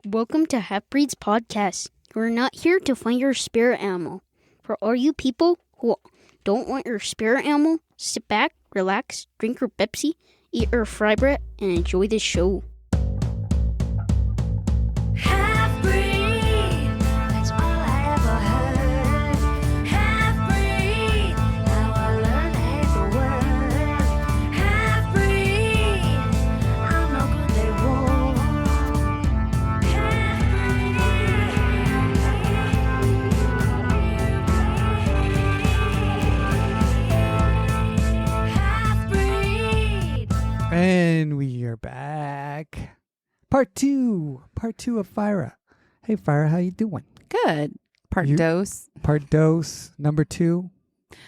Welcome to Haffbreedz podcast. We're not here to find your spirit animal. For all you people who don't want your spirit animal, sit back, relax, drink your Pepsi, eat your fry bread, and enjoy the show. Half-breed, that's all I ever heard. Half-breed, now I learn to hate the word. Half-breed, I'm no good, they won't. Half-breed. And we are back. Part two of Fira. Hey, Fira, how you doing? Good. Part dose. Part dose, number 2.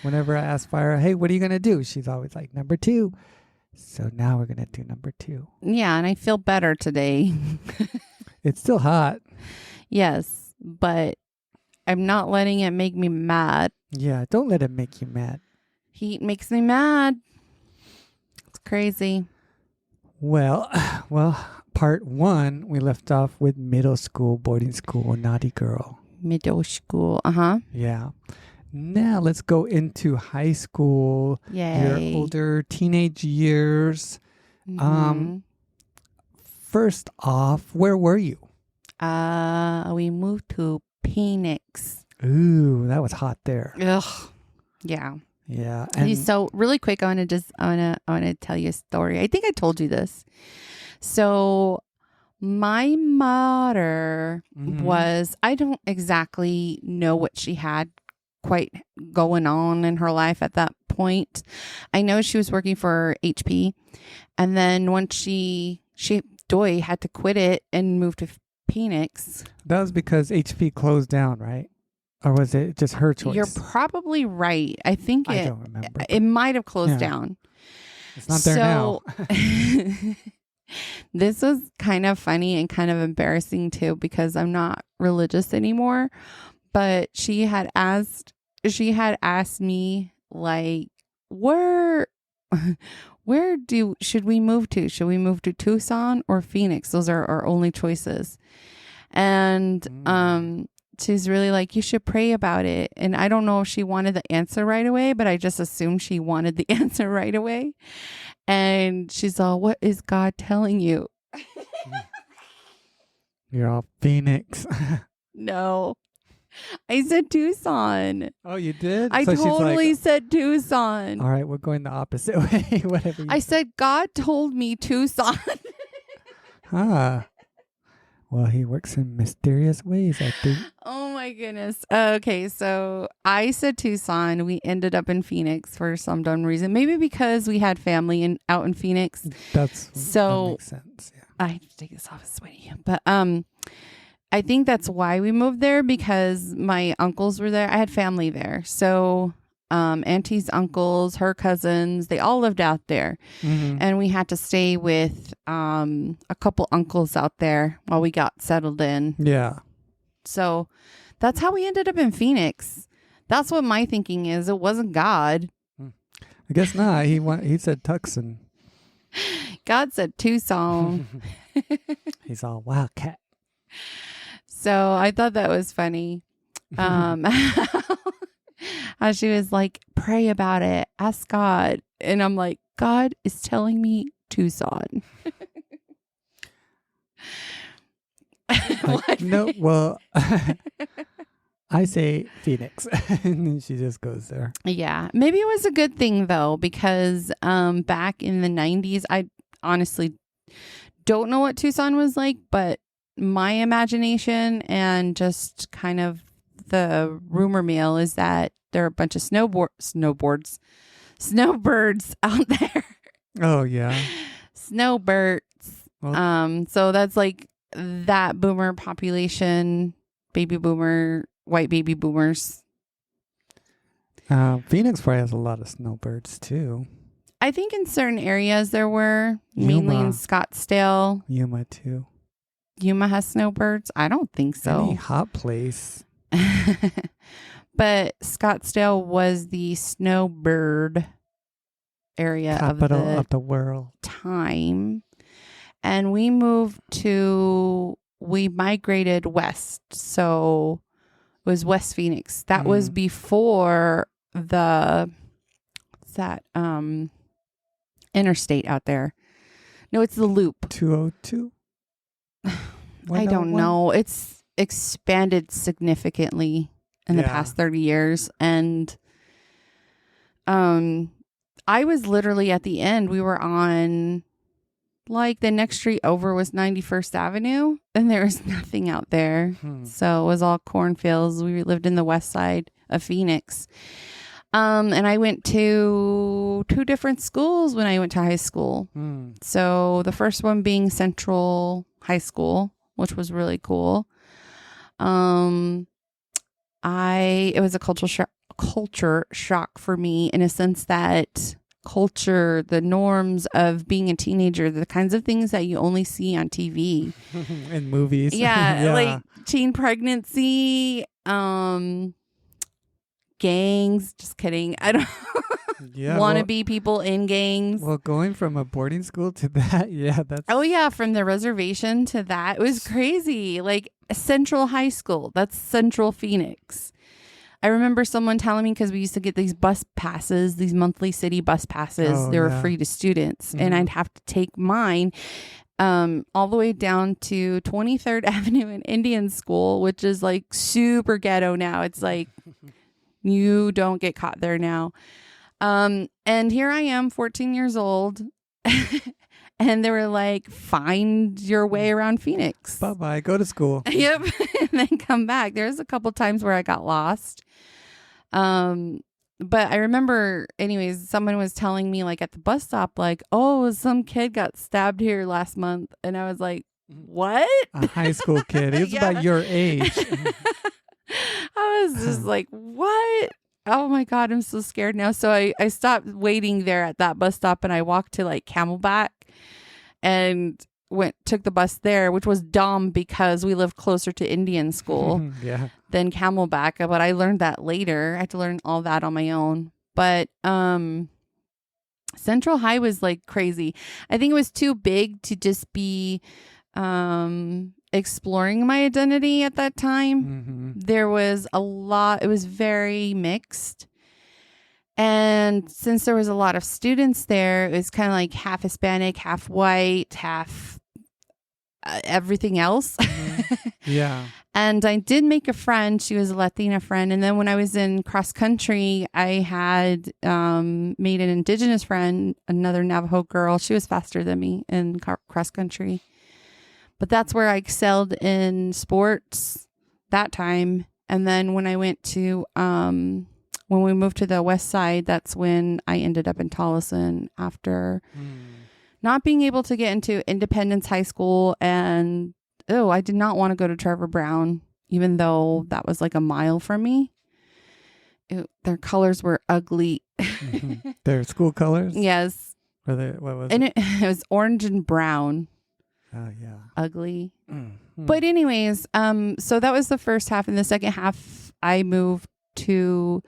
Whenever I ask Fira, hey, what are you going to do? She's always like, number 2. So now we're going to do number 2. Yeah, and I feel better today. It's still hot. Yes, but I'm not letting it make me mad. Yeah, don't let it make you mad. Heat makes me mad. It's crazy. Well, part 1, we left off with middle school, boarding school, naughty girl. Middle school. Uh-huh. Yeah. Now let's go into high school, Yay. your older teenage years. Mhm. First off, where were you? We moved to Phoenix. Ooh, that was hot there. Ugh. Yeah. Yeah. And So really quick, I want to tell you a story. I think I told you this. So my mother was, I don't exactly know what she had quite going on in her life at that point. I know she was working for HP. And then once she Joy had to quit it and move to Phoenix. that was because HP closed down, right? Or was it just her choice? You're probably right. I think I don't remember. it might have closed Yeah. down. It's not there now. This was kind of funny and kind of embarrassing too, because I'm not religious anymore. But she had asked me, like, should we move to? Should we move to Tucson or Phoenix? Those are our only choices. And she's really like, you should pray about it. And I don't know if she wanted the answer right away, but I just assumed she wanted the answer right away. And she's all, what is God telling you? You're all Phoenix. No, I said Tucson. Oh, you did? I So she's totally like, said Tucson. all right, we're going the opposite way. Whatever you I said, God told me Tucson. Well, he works in mysterious ways, I think. Oh my goodness. Okay, so I said Tucson. We ended up in Phoenix for some dumb reason. Maybe because we had family out in Phoenix. That So makes sense. Yeah. I have to take this off. It's sweaty. But I think that's why we moved there, because my uncles were there. I had family there. So aunties, uncles, her cousins, they all lived out there. Mhm. And we had to stay with a couple uncles out there while we got settled in. Yeah. So that's how we ended up in Phoenix. That's what my thinking is. It wasn't God. I guess not. He said Tucson. God said Tucson. He's all Wildcat. So I thought that was funny. How she was like, pray about it. Ask God. And I'm like, God is telling me Tucson. Like, no, well, I say Phoenix. And then she just goes there. Yeah. Maybe it was a good thing, though, because back in the 90s, I honestly don't know what Tucson was like, but my imagination and just kind of the rumor mill is that there are a bunch of snowbirds out there. Oh, yeah. Snowbirds. Well, So that's like that boomer population, baby boomer, white baby boomers. Phoenix probably has a lot of snowbirds, too. I think in certain areas there were, mainly in Yuma. Scottsdale. Yuma, too. Yuma has snowbirds? I don't think so. Any hot place. But Scottsdale was the snowbird area Capital of of the world. time. And we moved to we migrated west. So it was West Phoenix. That was before what's that interstate out there. No, it's the Loop. 202? I don't know. It's expanded significantly in the past 30 years. And I was literally at the end. We were on, like, the next street over was 91st Avenue, and there was nothing out there. So it was all cornfields. We lived in the west side of Phoenix. And I went to 2 different schools when I went to high school. So the first one being Central High School, which was really cool. It was a culture shock for me, in a sense that culture, the norms of being a teenager, the kinds of things that you only see on TV in movies. Yeah, like teen pregnancy, gangs. Just kidding. I don't want to be people in gangs. Well, going from a boarding school to that, that's... Oh, yeah, from the reservation to that. It was crazy. Like Central High School, that's Central Phoenix. I remember someone telling me, because we used to get these bus passes, these monthly city bus passes. They were free to students. And I'd have to take mine all the way down to 23rd Avenue in Indian School, which is like super ghetto now. It's like you don't get caught there now. And here I am, 14 years old. And they were like, find your way around Phoenix. Bye-bye. Go to school. Yep. And then come back. There's a couple times where I got lost. But I remember, anyways, someone was telling me, like, at the bus stop, like, oh, some kid got stabbed here last month. And I was like, what? A high school kid. He was about your age. I was just like, what? Oh my God, I'm so scared now. So I stopped waiting there at that bus stop, and I walked to like Camelback and took the bus there, which was dumb because we lived closer to Indian School than Camelback. But I learned that later. I had to learn all that on my own. But Central High was like crazy. I think it was too big to just be exploring my identity at that time. There was a lot. It was very mixed. And since there was a lot of students there, it was kind of like half Hispanic, half white, half everything else. Yeah. And I did make a friend. She was a Latina friend. And then when I was in cross country, I had made an indigenous friend, another Navajo girl. She was faster than me in cross country. But that's where I excelled in sports that time. And then when I went to, when we moved to the west side, that's when I ended up in Tolleson after not being able to get into Independence High School. And, I did not want to go to Trevor Brown, even though that was like a mile from me. Their colors were ugly. Their school colors? Yes. What was it? It was orange and brown. Oh, yeah. Ugly. But anyways, so that was the first half. In the second half, I moved to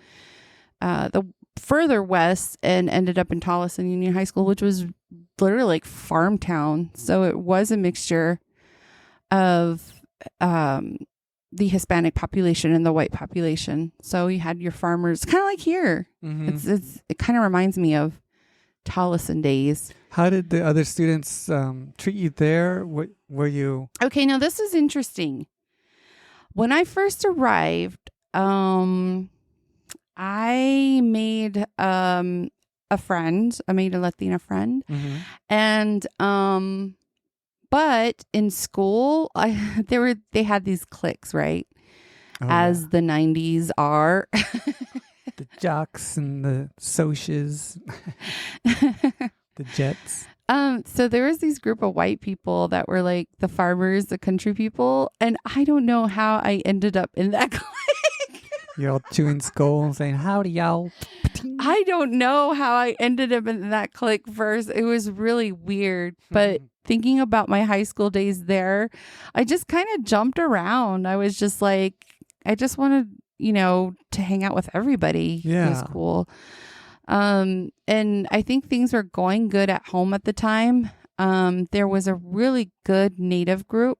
the further west and ended up in Tolleson Union High School, which was literally like farm town. So it was a mixture of the Hispanic population and the white population. So you had your farmers, kind of like here. It kind of reminds me of Tolleson days. How did the other students treat you there? Were you... Okay, now this is interesting. When I first arrived, I made a friend. I made a Latina friend. And but in school, they had these cliques, right? As the 90s are. The jocks and the socias, the jets. So there was these group of white people that were like the farmers, the country people. And I don't know how I ended up in that clique. You're all chewing skull saying, howdy, y'all. I don't know how I ended up in that clique first. It was really weird. But thinking about my high school days there, I just kind of jumped around. I was just like, I just wanted, to hang out with everybody. Yeah. It was cool. And I think things were going good at home at the time. There was a really good Native group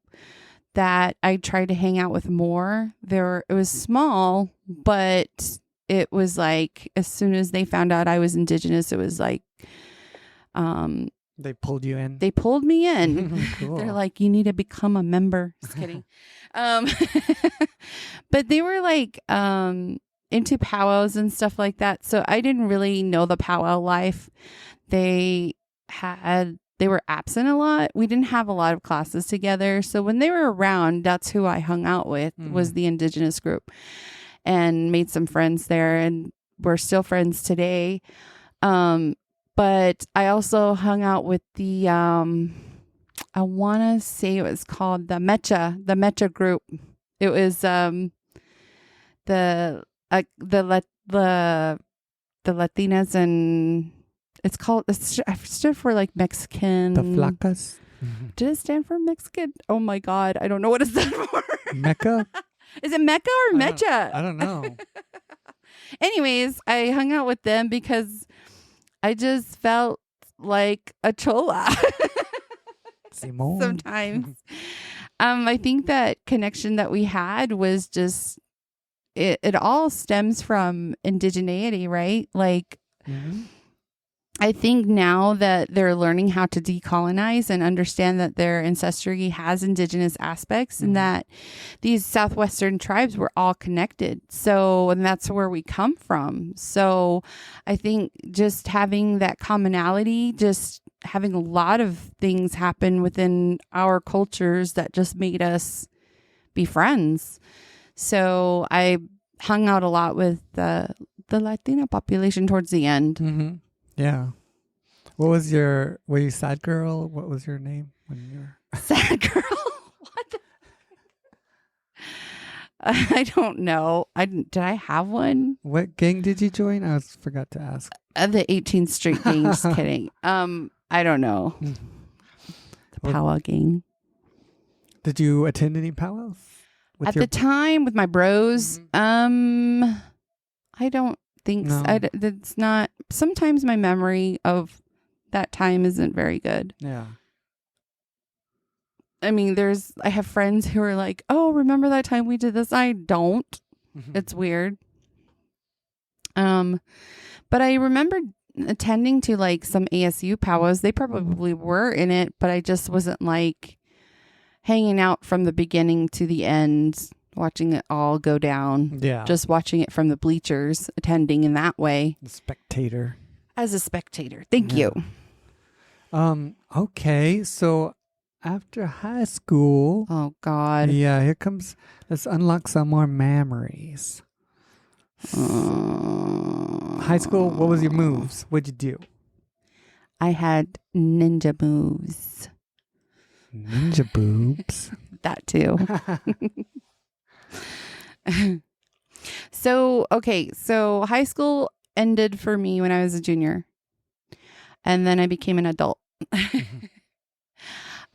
that I tried to hang out with more. It was small, but it was like as soon as they found out I was Indigenous, it was like They pulled you in. they pulled me in. Cool. They're like, you need to become a member. Just kidding. But they were like into powwows and stuff like that. So I didn't really know the powwow life. They were absent a lot. We didn't have a lot of classes together. So when they were around, that's who I hung out with, was the Indigenous group, and made some friends there. And we're still friends today. But I also hung out with the, I want to say it was called the Mecha group. It was the Latinas, and it stood for like Mexican. The Flacas. Did it stand for Mexican? Oh my God. I don't know what it stood for. Mecca? Is it Mecca or Mecha? I don't know. Anyways, I hung out with them because I just felt like a chola Simone. sometimes. I think that connection that we had was just, it all stems from indigeneity, right? Like, I think now that they're learning how to decolonize and understand that their ancestry has indigenous aspects and that these Southwestern tribes were all connected. So, and that's where we come from. So I think just having that commonality, just having a lot of things happen within our cultures that just made us be friends. So I hung out a lot with the Latino population towards the end. Yeah. Were you sad girl? What was your name when you were sad girl? What? I don't know. Did I have one? What gang did you join? I forgot to ask. The 18th Street gang. Just kidding. I don't know. The powwow gang. Did you attend any powwows? At the time with my bros, I don't think so. It's not. Sometimes my memory of that time isn't very good. Yeah. I mean, I have friends who are like, oh, remember that time we did this? I don't. It's weird. But I remember attending to like some ASU powwows. They probably were in it, but I just wasn't like hanging out from the beginning to the end, watching it all go down. Yeah. Just watching it from the bleachers, attending in that way. The spectator. As a spectator. Thank you. Okay. So after high school. Oh, God. Yeah, let's unlock some more memories. High school, what was your moves? What'd you do? I had ninja moves. Ninja boobs. That too. So high school ended for me when I was a junior. And then I became an adult.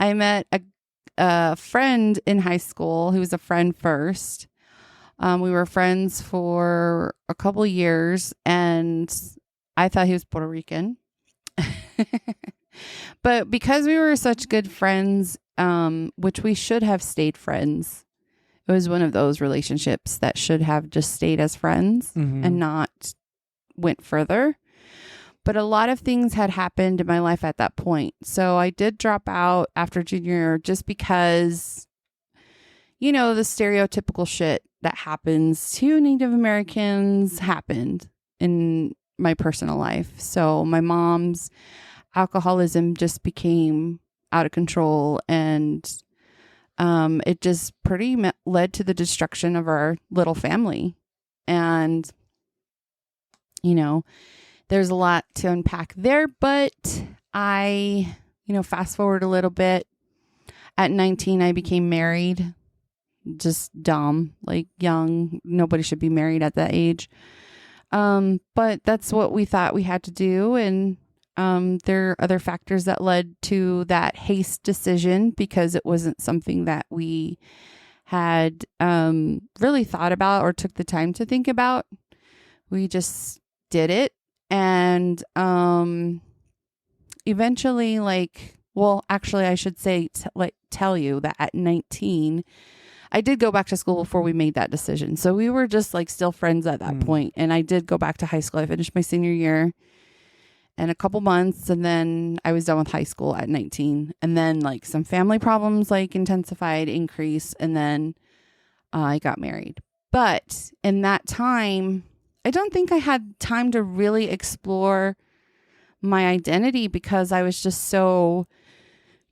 I met a friend in high school who was a friend first. We were friends for a couple years, and I thought he was Puerto Rican. But because we were such good friends, which we should have stayed friends, it was one of those relationships that should have just stayed as friends and not went further. But a lot of things had happened in my life at that point. So I did drop out after junior year just because, the stereotypical shit that happens to Native Americans happened in my personal life. So my mom's alcoholism just became out of control, and it just led to the destruction of our little family. And, there's a lot to unpack there, but I, fast forward a little bit. At 19, I became married. Just dumb, like young. Nobody should be married at that age. But that's what we thought we had to do. And there are other factors that led to that haste decision because it wasn't something that we had really thought about or took the time to think about. We just did it. And eventually, like well, actually, I should say, tell you that at 19, I did go back to school before we made that decision. So we were just like still friends at that point. And I did go back to high school. I finished my senior year in a couple months, and then I was done with high school at 19. And then like some family problems like intensified, increased, and then I got married. But in that time, I don't think I had time to really explore my identity because I was just so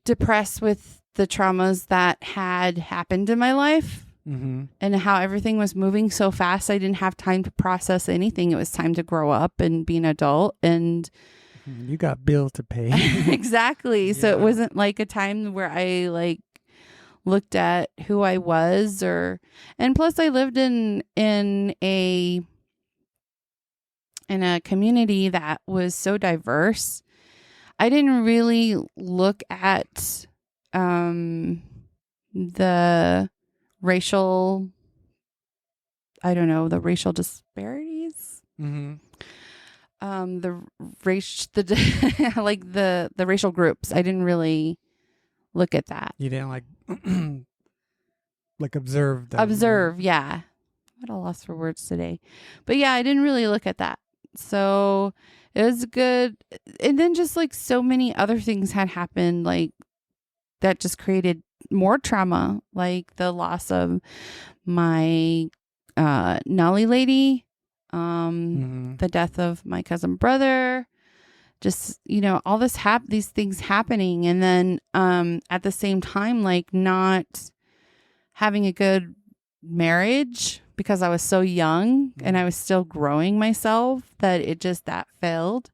depressed with the traumas that had happened in my life and how everything was moving so fast. I didn't have time to process anything. It was time to grow up and be an adult, and you got bills to pay. exactly. So it wasn't like a time where I like looked at who I was, and plus I lived in a community that was so diverse. I didn't really look at the racial, the racial disparities. The racial groups. I didn't really look at that. You didn't like like observe them. Observe, yeah. I'm at a loss for words today. But yeah, I didn't really look at that. So it was good. And then just like so many other things had happened, like that just created more trauma, like the loss of my Nolly lady, the death of my cousin brother, just, all these things happening. And then at the same time, like not having a good marriage because I was so young and I was still growing myself that that failed.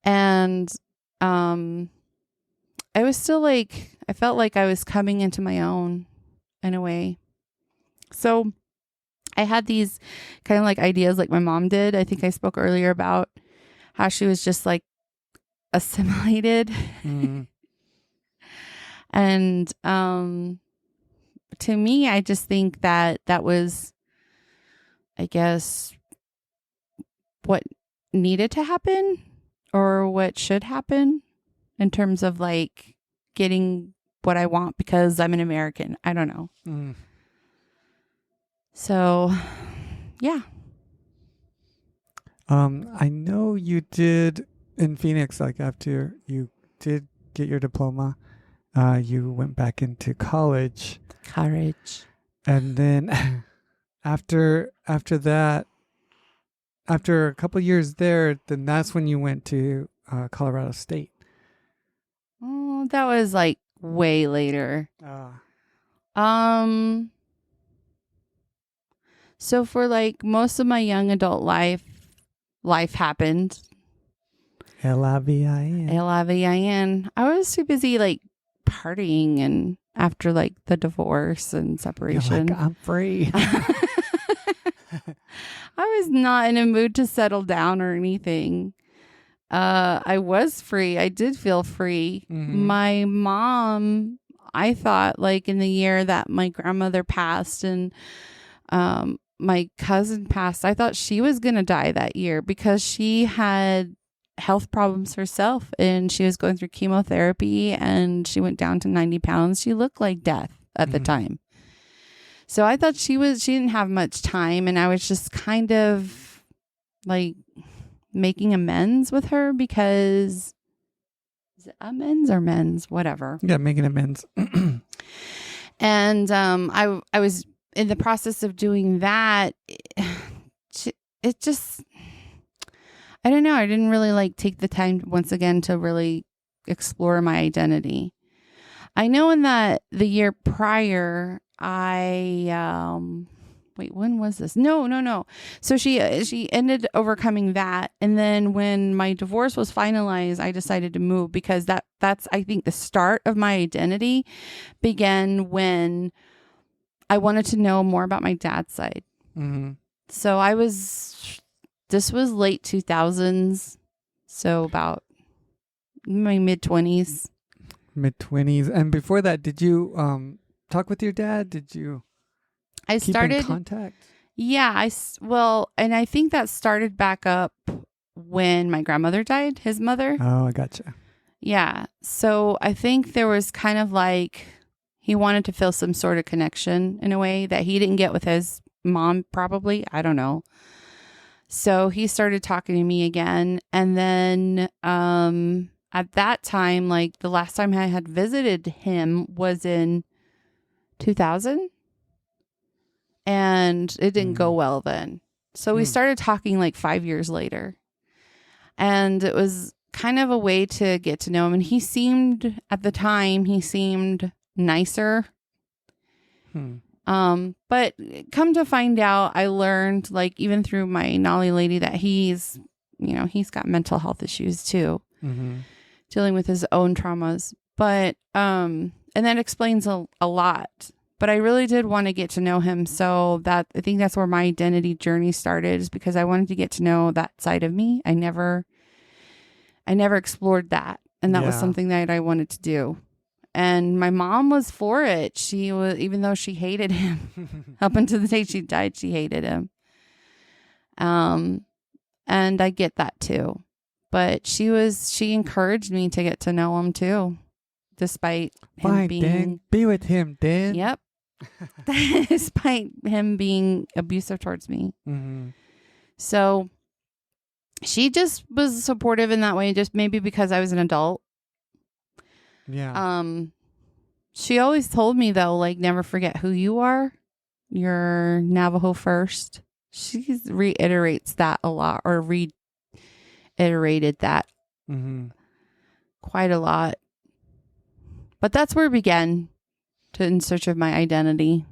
And I was still like, I felt like I was coming into my own in a way. So I had these kind of like ideas like my mom did. I think I spoke earlier about how she was just like assimilated. And to me, I just think that was, I guess, what needed to happen or what should happen in terms of like getting what I want because I'm an American. I don't know. So, yeah. I know you did in Phoenix, like after you did get your diploma, you went back into college. And then after that, after a couple years there, then that's when you went to Colorado State. Oh, that was like way later. So for like most of my young adult life happened. L-I-V-I-N. I was too busy like partying and after like the divorce and separation. You're like, I'm free. I was not in a mood to settle down or anything. I was free. I did feel free. My mom, I thought like in the year that my grandmother passed and my cousin passed, I thought she was going to die that year because she had health problems herself and she was going through chemotherapy and she went down to 90 pounds. She looked like death at the time. So I thought she didn't have much time, and I was just kind of like making amends with her because is it amends or men's? Whatever. Yeah, making amends. And I was in the process of doing that. It just, I don't know. I didn't really like take the time once again to really explore my identity. I know in the year prior, wait, when was this? No. So she ended overcoming that. And then when my divorce was finalized, I decided to move because that's, I think, the start of my identity began when I wanted to know more about my dad's side. So this was late 2000s. So about my mid-20s. Mid-20s. And before that, did you talk with your dad? Did you keep in contact? Yeah, and I think that started back up when my grandmother died, his mother. Oh, I gotcha. Yeah. So I think there was kind of like he wanted to feel some sort of connection in a way that he didn't get with his mom, probably. I don't know. So he started talking to me again. And then at that time, like the last time I had visited him was in 2000. And it didn't go well then. So we started talking like 5 years later. And it was kind of a way to get to know him. And he seemed, at the time, nicer. But come to find out, I learned, like, even through my Nolly lady, that he's got mental health issues too, dealing with his own traumas. But, and that explains a lot. But I really did want to get to know him. So I think that's where my identity journey started, is because I wanted to get to know that side of me. I never explored that. And that was something that I wanted to do. And my mom was for it. She was, even though she hated him, up until the day she died, she hated him. And I get that too. But she encouraged me to get to know him too, despite him being, Dan, be with him, Dan. Yep. Despite him being abusive towards me. So she just was supportive in that way, just maybe because I was an adult. Yeah. She always told me, though, like, never forget who you are. You're Navajo first. She reiterates that a lot, or reiterated that quite a lot. But that's where it began, in search of my identity.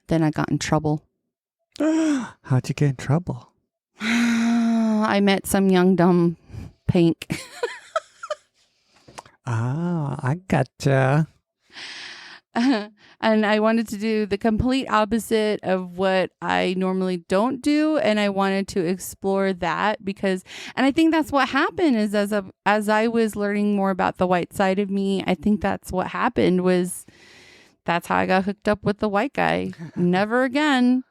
Then I got in trouble. How'd you get in trouble? I met some young, dumb pink. I gotcha. And I wanted to do the complete opposite of what I normally don't do. And I wanted to explore that and I think that's what happened is as I was learning more about the white side of me, I think that's what happened that's how I got hooked up with the white guy. Never again.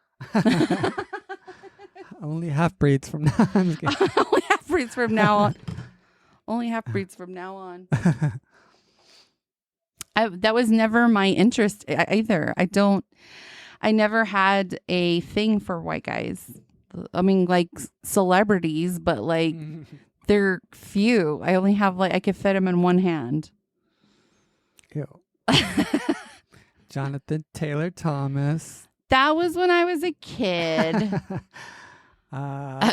Only Haffbreedz from now on. Only Haffbreedz from now on. Only Haffbreedz from now on. That was never my interest either. I never had a thing for white guys. I mean, like celebrities, but like they're few. I only have I could fit them in one hand. Ew. Jonathan Taylor Thomas. That was when I was a kid. Brad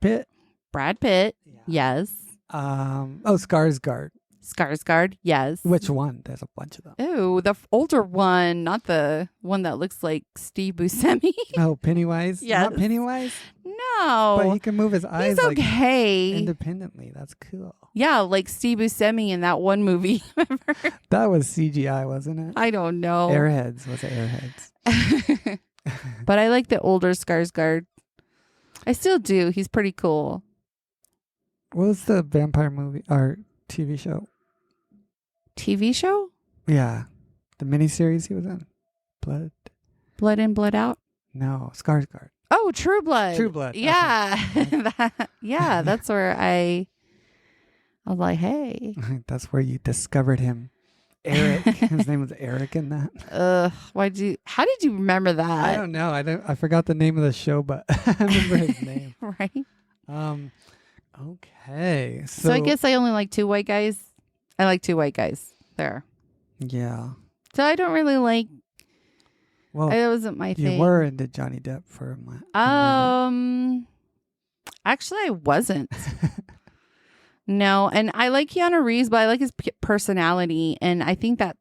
Pitt. Brad Pitt. Yeah. Yes. Skarsgård. Skarsgård. Yes. Which one? There's a bunch of them. Oh, the older one, not the one that looks like Steve Buscemi. Oh, Pennywise? Yes. Not Pennywise? No. But he can move his eyes He's okay. independently. That's cool. Yeah, like Steve Buscemi in that one movie. Remember? That was CGI, wasn't it? I don't know. Airheads. Was it Airheads? But I like the older Skarsgård. I still do. He's pretty cool. What was the vampire movie or TV show? TV show? Yeah. The miniseries he was in. Blood In, Blood Out? No, Skarsgård. Oh, True Blood. True Blood. Yeah. That's where I was like, hey. That's where you discovered him. Eric. His name was Eric in that. How did you remember that? I don't know. I forgot the name of the show, but I remember his name. Right. Okay. So I guess I only like two white guys. I like two white guys there. Yeah. So I don't really like. Well, it wasn't my thing. You were into Johnny Depp for a minute. Actually, I wasn't. No, and I like Keanu Reeves, but I like his personality, and I think that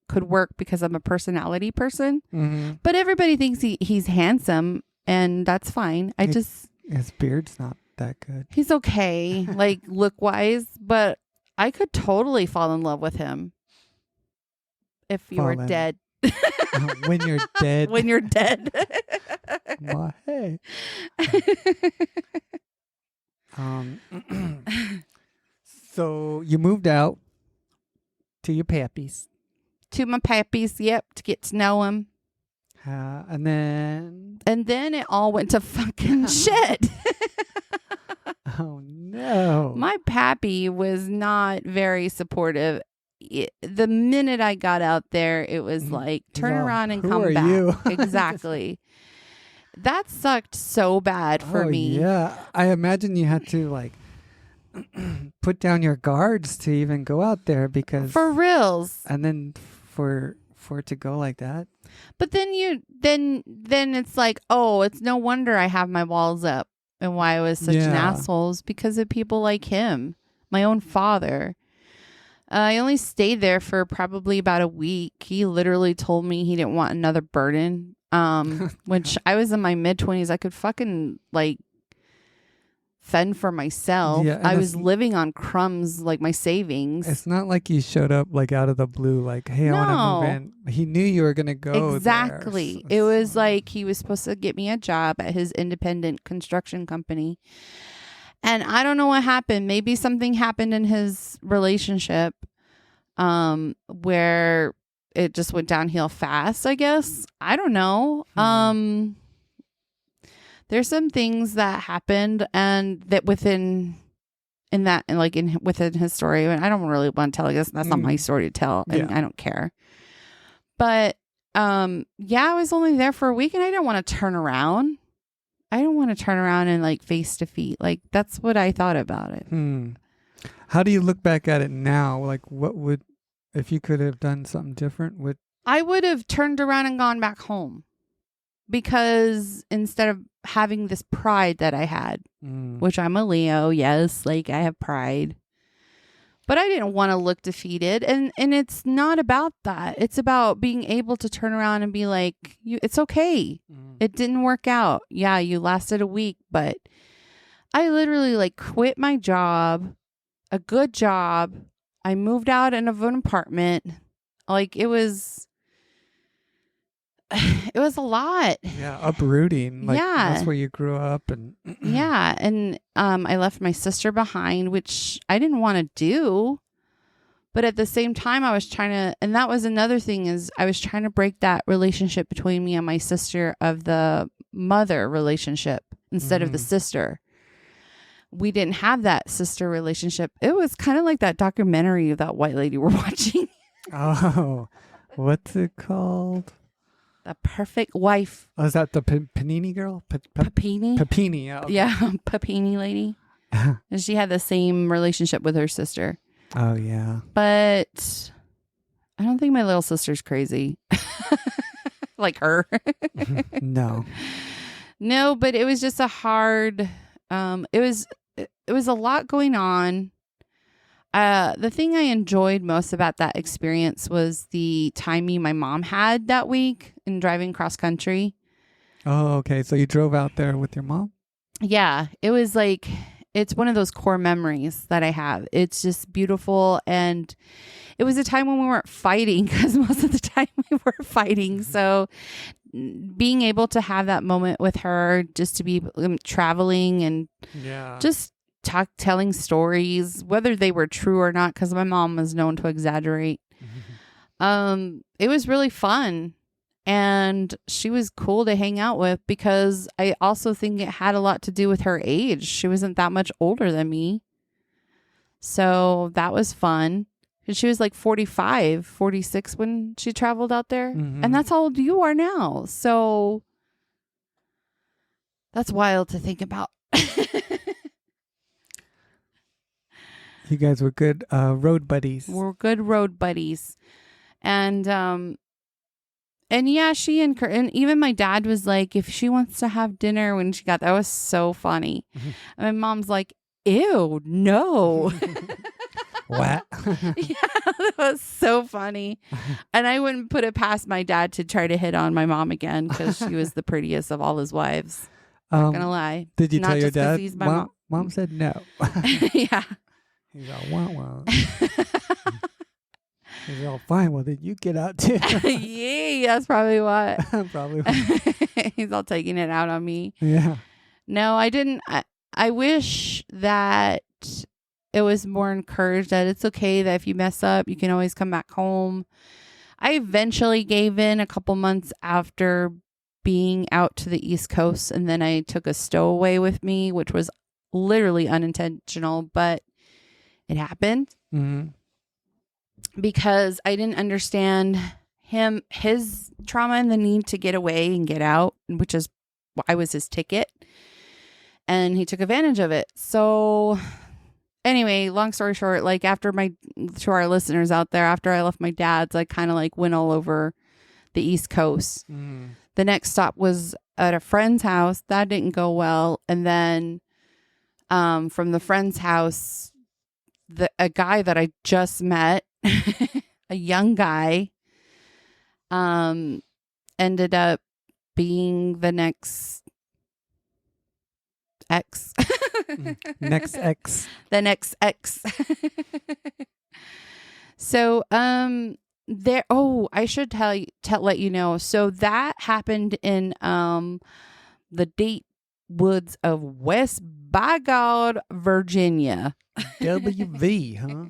could work because I'm a personality person. Mm-hmm. But everybody thinks he's handsome, and that's fine. His beard's not that good. He's okay, like look-wise, but I could totally fall in love with him if you were dead. When you're dead. When you're dead. Well, hey. So you moved out to your pappies. To my pappies, yep, to get to know him. And then it all went to fucking shit. Oh, no. My pappy was not very supportive. The minute I got out there, it was like, turn all, around and "Who come are back. you?" Exactly. That sucked so bad for Oh, me. Yeah. I imagine you had to like put down your guards to even go out there because For reals. and then for it to go like that. But then then it's like, oh, it's no wonder I have my walls up and why I was such an Yeah. asshole is because of people like him, my own father. I only stayed there for probably about a week. He literally told me he didn't want another burden. Which I was in my mid-20s. I could fucking like fend for myself. Yeah, and I was it's- living on crumbs, like my savings. It's not like you showed up like out of the blue, like, hey, I want to move in. He knew you were going to go Exactly. there. It was like he was supposed to get me a job at his independent construction company. And I don't know what happened. Maybe something happened in his relationship where it just went downhill fast, I guess. I don't know. There's some things that happened and that within his story. And I don't really want to tell. I guess that's not my story to tell. And I don't care. But I was only there for a week and I didn't want to turn around. I don't want to turn around and like face defeat. Like that's what I thought about it. How do you look back at it now? Like what would, if you could have done something different, I would have turned around and gone back home because instead of having this pride that I had, which I'm a Leo. Yes. Like I have pride, but I didn't want to look defeated. And it's not about that. It's about being able to turn around and be like, it's okay. It didn't work out. Yeah. You lasted a week, but I literally like quit my job, a good job. I moved out of an apartment. Like it was a lot. Yeah, uprooting. Like, Yeah. that's where you grew up. And Yeah. And I left my sister behind, which I didn't want to do. But at the same time, I was trying to, and that was another thing is I was trying to break that relationship between me and my sister of the mother relationship instead of the sister. We didn't have that sister relationship. It was kind of like that documentary of that white lady we're watching. Oh, what's it called? The Perfect Wife. Oh, is that the Panini girl? Papini? Papini. Oh, okay. Yeah, Papini lady. And she had the same relationship with her sister. Oh, yeah. But I don't think my little sister's crazy. Like her. No. No, but it was just a hard, it was a lot going on. The thing I enjoyed most about that experience was the timing my mom had that week in driving cross country. Oh, okay. So you drove out there with your mom? Yeah, it was like, it's one of those core memories that I have. It's just beautiful. And it was a time when we weren't fighting because most of the time we were fighting. So being able to have that moment with her, just to be traveling and just telling stories, whether they were true or not, because my mom was known to exaggerate. It was really fun. And she was cool to hang out with because I also think it had a lot to do with her age. She wasn't that much older than me. So that was fun. And she was like 45, 46 when she traveled out there. And that's how old you are now. So that's wild to think about. You guys were good road buddies. We're good road buddies. And yeah, and even my dad was like, if she wants to have dinner when she got, that was so funny. And my mom's like, ew, no. What? Yeah, that was so funny. And I wouldn't put it past my dad to try to hit on my mom again because she was the prettiest of all his wives. Not gonna lie. Did you Not tell your just 'cause dad? he's my Mom said no. Yeah. He's all, wah. He's all, fine. Well, then you get out too. Yeah, that's probably what. Probably. He's all taking it out on me. Yeah. No, I didn't. I wish that it was more encouraged that it's okay that if you mess up, you can always come back home. I eventually gave in a couple months after being out to the East Coast, and then I took a stowaway with me, which was literally unintentional, but it happened because I didn't understand his trauma and the need to get away and get out, which is I was his ticket, and he took advantage of it. So anyway, long story short, like to our listeners out there, after I left my dad's, I kind of like went all over the East Coast. The next stop was at a friend's house. That didn't go well. And then from the friend's house, a guy that I just met, a young guy, ended up being the next ex. Next ex. The next ex. So, I should let you know. So that happened in the Date Woods of West Bygod, Virginia. WV, huh?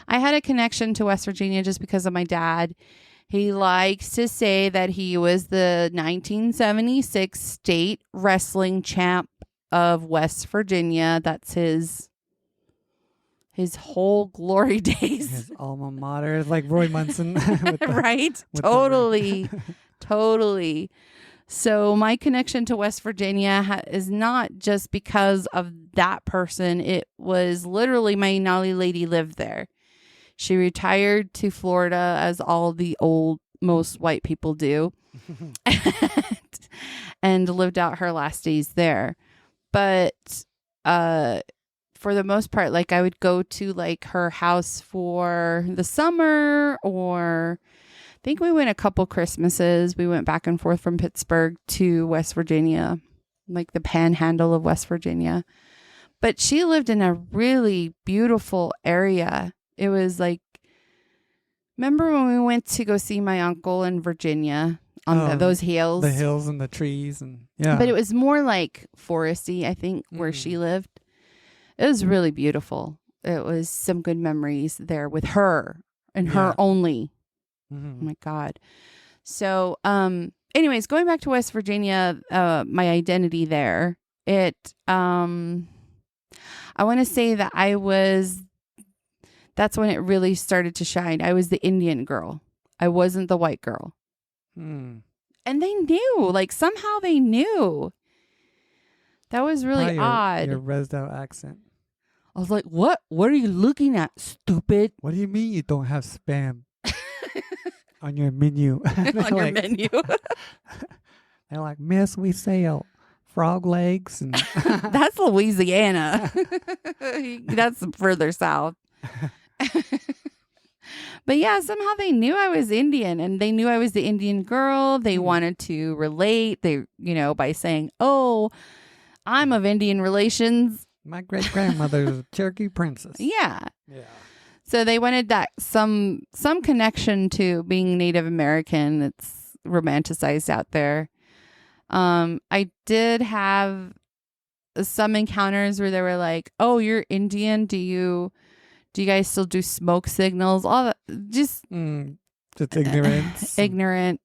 I had a connection to West Virginia just because of my dad. He likes to say that he was the 1976 state wrestling champ of West Virginia. That's his whole glory days. His alma mater is like Roy Munson. Right? Totally. Totally. So my connection to West Virginia is not just because of that person. It was literally my Nolly lady lived there. She retired to Florida, as all the most white people do, and lived out her last days there. But for the most part, like I would go to like her house for the summer, or I think we went a couple Christmases. We went back and forth from Pittsburgh to West Virginia, like the panhandle of West Virginia. But she lived in a really beautiful area. It was like, remember when we went to go see my uncle in Virginia on those hills? The hills and the trees. And yeah. But it was more like foresty, I think, where she lived. It was really beautiful. It was some good memories there with her and her only. Oh my God. So, anyways, going back to West Virginia, my identity there, I want to say that that's when it really started to shine. I was the Indian girl. I wasn't the white girl. And they knew, like somehow they knew. That was really odd. Your rezzed out accent. I was like, what? What are you looking at, stupid? What do you mean you don't have spam on your menu? On your menu. They're like, miss, we sell frog legs. And That's Louisiana. That's further south. But yeah, somehow they knew I was Indian, and they knew I was the Indian girl. They wanted to relate, by saying, oh, I'm of Indian relations. My great grandmother was a Cherokee princess. Yeah. Yeah. So they wanted that some connection to being Native American. It's romanticized out there. I did have some encounters where they were like, oh, you're Indian. Do you guys still do smoke signals? All that, just ignorance. Ignorant,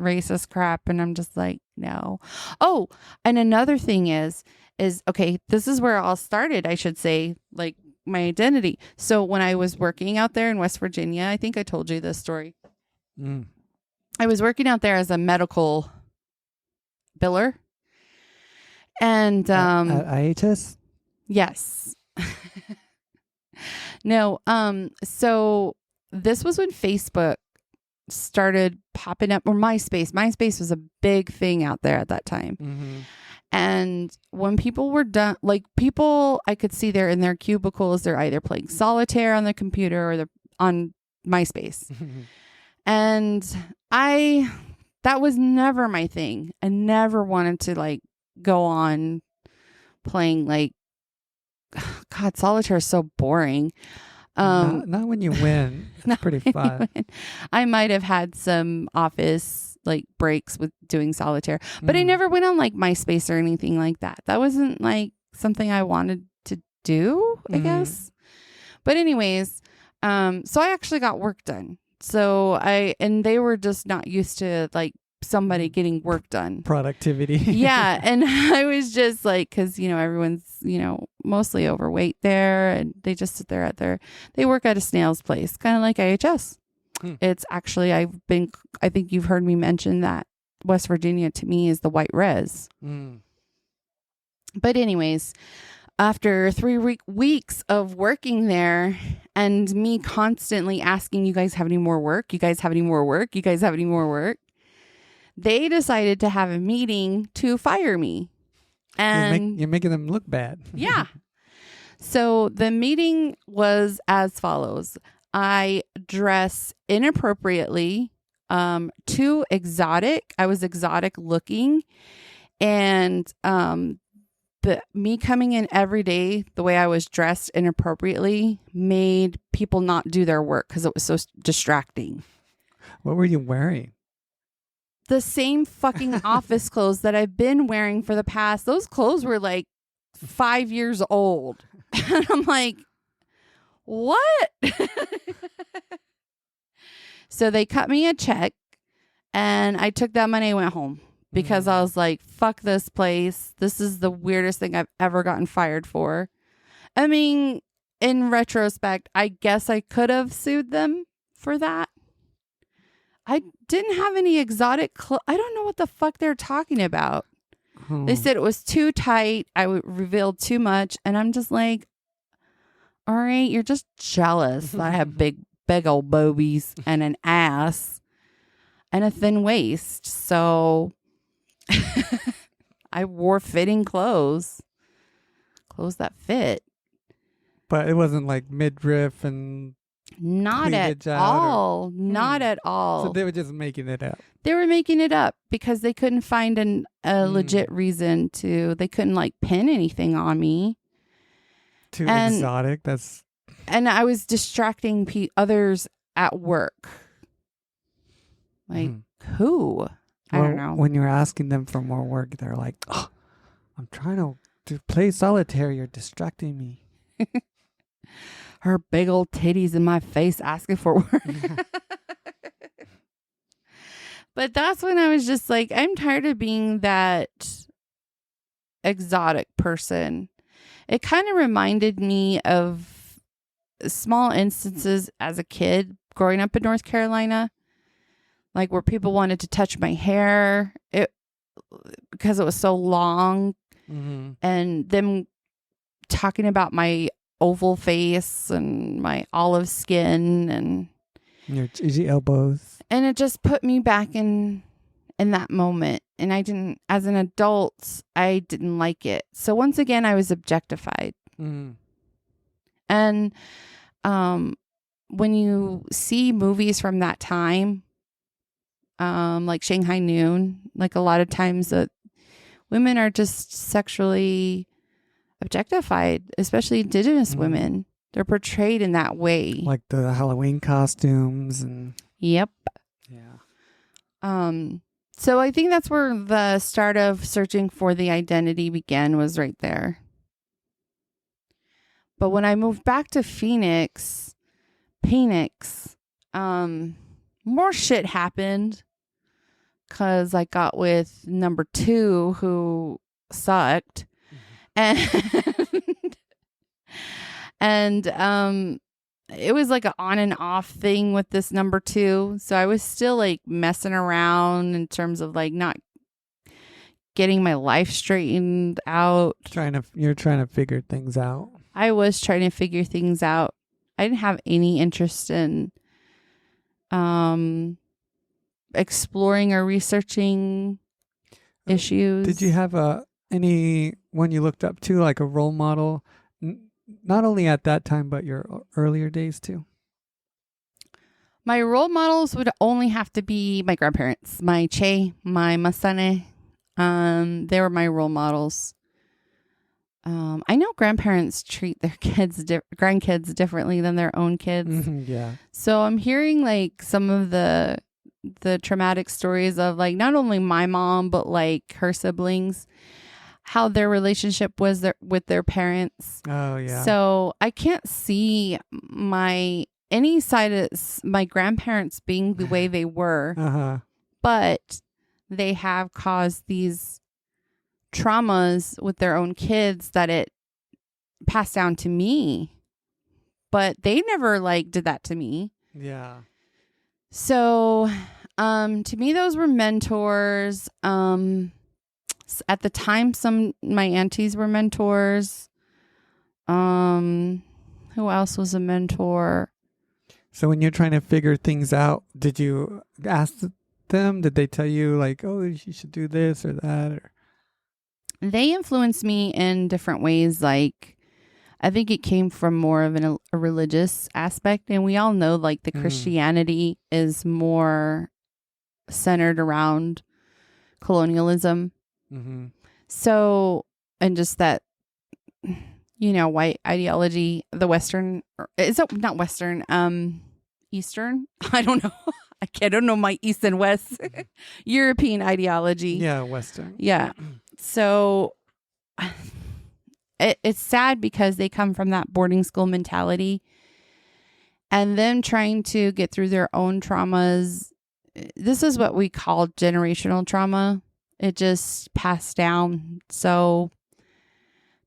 racist crap. And I'm just like, no. Oh, and another thing is okay, this is where it all started, I should say, like my identity. So when I was working out there in West Virginia, I think I told you this story. I was working out there as a medical biller. And at IHS? Yes. No, so this was when Facebook started popping up, or MySpace. MySpace was a big thing out there at that time. And when people were done, like people I could see they're in their cubicles, they're either playing solitaire on the computer or they're on MySpace. And that was never my thing. I never wanted to like go on playing like, God, solitaire is so boring. Not when you win. It's pretty fun. I might have had some office like breaks with doing solitaire, but I never went on like MySpace or anything like that. That wasn't like something I wanted to do, I guess. But anyways, so I actually got work done. So and they were just not used to like somebody getting work done. Productivity. Yeah. And I was just like, because, everyone's, mostly overweight there, and they just sit there they work at a snail's place, kind of like IHS. It's actually, I think you've heard me mention that West Virginia to me is the white res. But anyways, after 3 weeks of working there and me constantly asking, you guys have any more work? You guys have any more work? You guys have any more work? They decided to have a meeting to fire me. And you're making them look bad. Yeah. So the meeting was as follows. I dress inappropriately, too exotic. I was exotic looking. And me coming in every day the way I was dressed inappropriately made people not do their work because it was so distracting. What were you wearing? The same fucking office clothes that I've been wearing for the past. Those clothes were like 5 years old. And I'm like, what? So they cut me a check and I took that money and went home because I was like, fuck this place. This is the weirdest thing I've ever gotten fired for. I mean, in retrospect, I guess I could have sued them for that. I didn't have any exotic clothes. I don't know what the fuck they're talking about. They said it was too tight. I revealed too much. And I'm just like, all right, you're just jealous that I have big old bobies and an ass and a thin waist. So I wore fitting clothes that fit. But it wasn't like midriff and not at cleavage out all. Not at all. So they were just making it up. They were making it up because they couldn't find a legit reason to. They couldn't like pin anything on me. Too exotic. And I was distracting others at work. Like who? I don't know. When you're asking them for more work, they're like, oh, I'm trying to play solitaire. You're distracting me. Her big old titties in my face asking for work. But that's when I was just like, I'm tired of being that exotic person. It kind of reminded me of small instances as a kid growing up in North Carolina, like where people wanted to touch my hair because it was so long, and them talking about my oval face and my olive skin and your cheesy elbows. And it just put me back in that moment. And I didn't, as an adult, I didn't like it. So once again, I was objectified. And when you see movies from that time, like Shanghai Noon, like a lot of times women are just sexually objectified, especially indigenous women. They're portrayed in that way. Like the Halloween costumes and... Yep. Yeah. So I think that's where the start of searching for the identity began, was right there. But when I moved back to Phoenix, more shit happened because I got with number 2 who sucked. And it was like an on and off thing with this number 2. So I was still like messing around in terms of like not getting my life straightened out. You're trying to figure things out. I was trying to figure things out. I didn't have any interest in exploring or researching issues. Did you have anyone you looked up to, like a role model? Not only at that time, but your earlier days too? My role models would only have to be my grandparents, my Che, my Masane. They were my role models. I know grandparents treat their grandkids differently than their own kids. Yeah. So I'm hearing like some of the traumatic stories of like not only my mom, but like her siblings, how their relationship was with their parents. Oh, yeah. So I can't see any side of my grandparents being the way they were. Uh-huh. But they have caused these traumas with their own kids that it passed down to me. But they never like did that to me. Yeah. So, to me, those were mentors. At the time, my aunties were mentors. Who else was a mentor? So when you're trying to figure things out, did you ask them? Did they tell you like, oh, you should do this or that? Or... They influenced me in different ways. Like, I think it came from more of a religious aspect. And we all know like the Christianity is more centered around colonialism. Mm-hmm. So, and just that, white ideology, the Western, is it not Western, Eastern? I don't know. I don't know my East and West. European ideology. Yeah, Western. Yeah. So it's sad because they come from that boarding school mentality and them trying to get through their own traumas. This is what we call generational trauma. It just passed down. So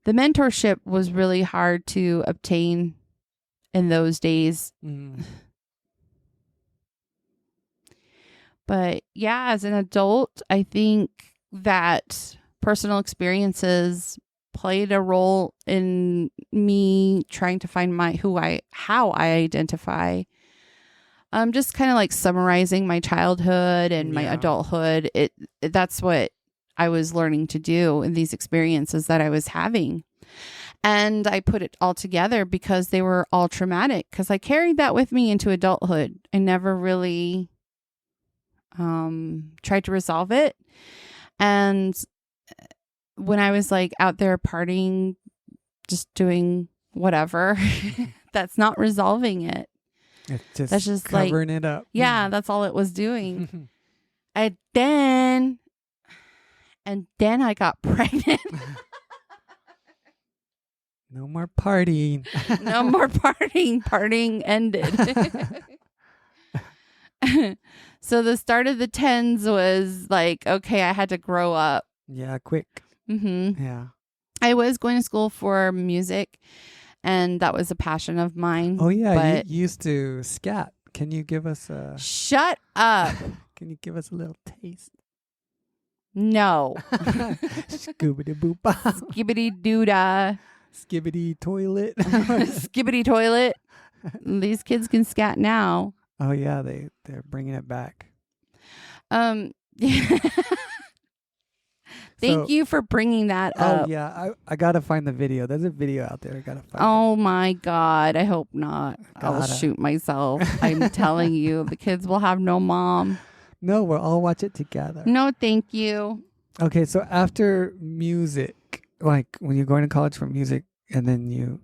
the mentorship was really hard to obtain in those days. Mm. But yeah, as an adult, I think that personal experiences played a role in me trying to find how I identify. Just kind of like summarizing my childhood and my adulthood. That's what I was learning to do in these experiences that I was having. And I put it all together because they were all traumatic, because I carried that with me into adulthood. I never really tried to resolve it. And when I was like out there partying, just doing whatever, that's not resolving it. That's just covering it up. Yeah, that's all it was doing. And then I got pregnant. No more partying. No more partying. Partying ended. So the start of the 10s was like, okay, I had to grow up. Yeah, quick. Mm-hmm. Yeah. I was going to school for music, and that was a passion of mine. Oh, yeah. But You used to scat. Can you give us a... Shut up. Can you give us a little taste? No. Scoobity boop. Skibbity doodah. Skibbity toilet. Skibbity toilet. These kids can scat now. Oh, yeah. They're bringing it back. Thank you for bringing that up. Oh, yeah. I got to find the video. There's a video out there. I got to find Oh, my God. I hope not. I'll Gotta. shoot myself. I'm telling you, the kids will have no mom. No, we'll all watch it together. No, thank you. Okay, so after music, like when you're going to college for music, and then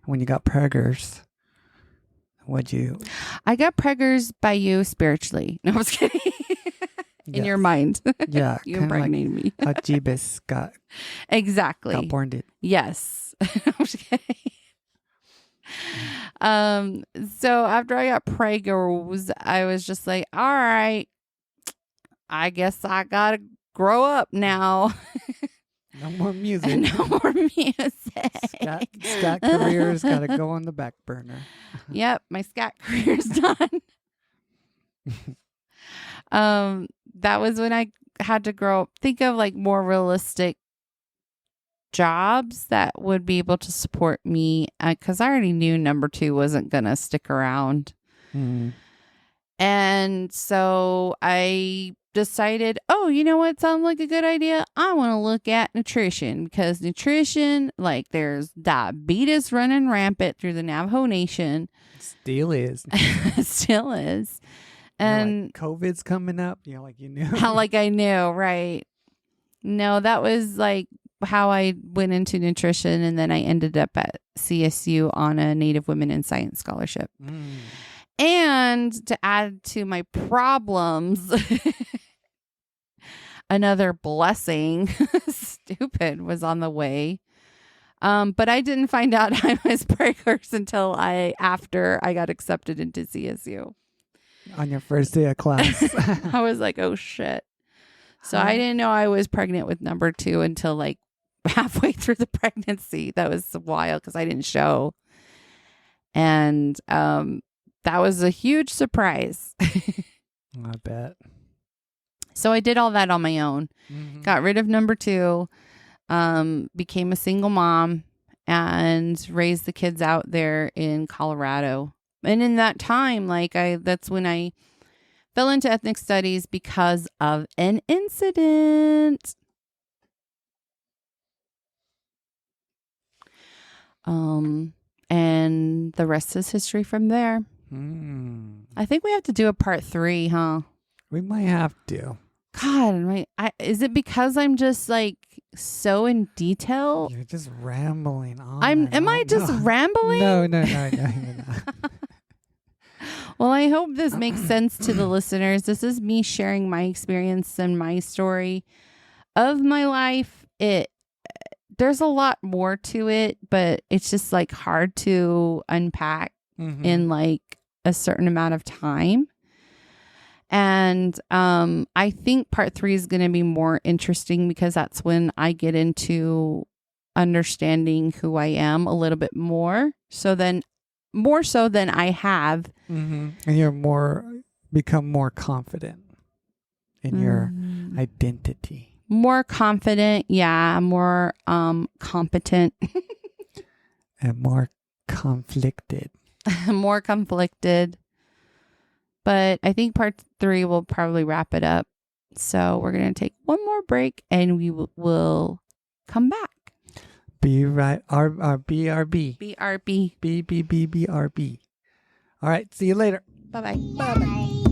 when you got preggers, I got preggers by you spiritually. No, I was kidding. In your mind. Yeah. You impregnated me. How Jeebus got born. Yes. I'm just kidding. So after I got preggers, I was just like, all right, I guess I gotta grow up now. No more music. No more music. Scat career's got to go on the back burner. Yep, my scat career's done. That was when I had to grow up. Think of like more realistic jobs that would be able to support me, because I already knew number 2 wasn't gonna stick around. And so I decided, oh, you know what sounds like a good idea? I want to look at nutrition, because nutrition, like there's diabetes running rampant through the Navajo Nation. Still is. Still is. And like COVID's coming up, like you knew. Like I knew, right? No, that was like how I went into nutrition, and then I ended up at CSU on a Native Women in Science scholarship. And to add to my problems, another blessing, stupid, was on the way. But I didn't find out I was preggers until after I got accepted into CSU. On your first day of class. I was like, oh shit. So I didn't know I was pregnant with number 2 until like halfway through the pregnancy. That was wild because I didn't show. And that was a huge surprise. I bet. So I did all that on my own. Got rid of number 2, became a single mom, and raised the kids out there in Colorado. And in that time, that's when I fell into ethnic studies because of an incident. And the rest is history from there. I think we have to do a part 3, huh? We might have to. God, is it because I'm just like so in detail? You're just rambling on. Am I just rambling? No, you're not. Well, I hope this makes sense to the listeners. This is me sharing my experience and my story of my life. There's a lot more to it, but it's just like hard to unpack in like a certain amount of time. And I think part 3 is going to be more interesting because that's when I get into understanding who I am a little bit more. More so than I have. And you're become more confident in your identity. More confident. Yeah. More competent. And more conflicted. More conflicted. But I think part 3 will probably wrap it up. So we're going to take one more break and we will come back. BRB. BRB. BBBBRB. All right. See you later. Bye-bye. Bye.